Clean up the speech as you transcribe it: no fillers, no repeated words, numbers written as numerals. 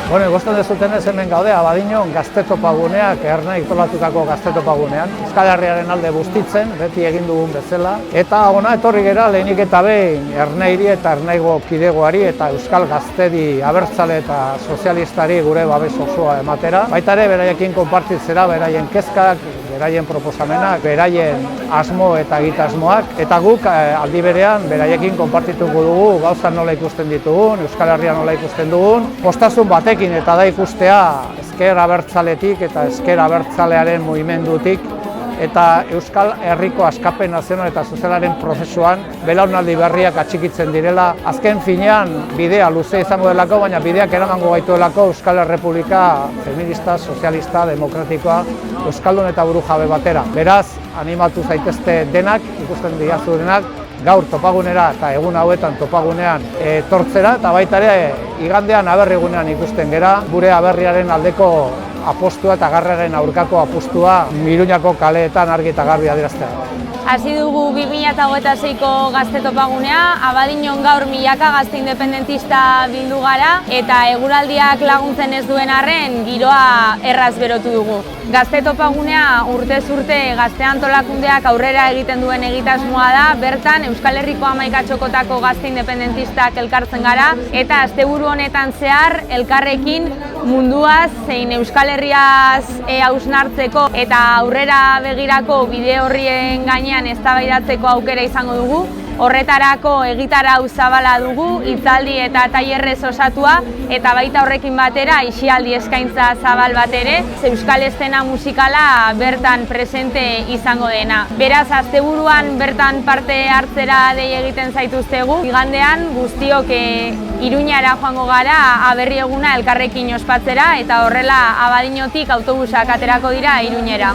Bueno, ikusten dezutenez hemen gaude Abadiñon gazte topaguneak, Ernai tolatutako gazte topagunean. Euskal Herriaren alde bustitzen, beti egin dugun bezala. Eta hona etorri gera lehenik eta behin Ernairi eta Ernaigo kidegoari eta Euskal Gaztedi abertzale eta sozialistari gure babes osoa ematera. Baita ere, beraiekin konpartitzera, beraien kezkak, beraien proposamenak, beraien asmo eta egitasmoak. Eta guk aldi berean beraiekin konpartituko dugu gauza nola ikusten ditugun, Euskal Herria nola ikusten dugun. Postasun batekin eta da ikustea ezker abertzaletik eta ezker abertzalearen mugimendutik eta Euskal Herriko askapen nazional eta sozialaren prozesuan belaunaldi berriak atxikitzen direla. Azken finean bidea luze izango delako, baina bideak eramango gaituelako Euskal Errepublika feminista, sozialista, demokratikoa, euskaldun eta burujabe batera. Beraz, animatu zaitezte denak, ikusten diazurenak, gaur topagunera eta egun hauetan topagunean etortzera eta baita ere igandean aberrigunean ikusten gera, gure aberriaren aldeko apostua eta garraren aurkako apostua Iruñako kaleetan argi eta garbi adieraztea. Hasi dugu 2026ko gazte topagunea, Abadiñon gaur milaka gazte independentista bildu gara eta eguraldiak laguntzen ez duen arren giroa erraz berotu dugu. Gazte topagunea urtez urte gazte antolakundeak aurrera egiten duen egitasmoa da, bertan Euskal Herriko 11 txokotako gazte independentistak elkartzen gara eta asteburu honetan zehar elkarrekin munduaz zein Euskal Herriaz hausnartzeko eta aurrera begirako bide horrien gainean eztabaidatzeko aukera izango dugu. Horretarako egitarau zabala dugu, hitzaldi eta tailerrez osatua eta baita horrekin batera aisialdi eskaintza zabal bat ere, euskal eszena musikala bertan presente izango dena. Beraz, asteburuan bertan parte hartzera dei egiten zaituztegu. Igandean guztiok Iruñara joango gara aberri eguna elkarrekin ospatzera eta horrela Abadiñotik autobusak aterako dira Iruñera.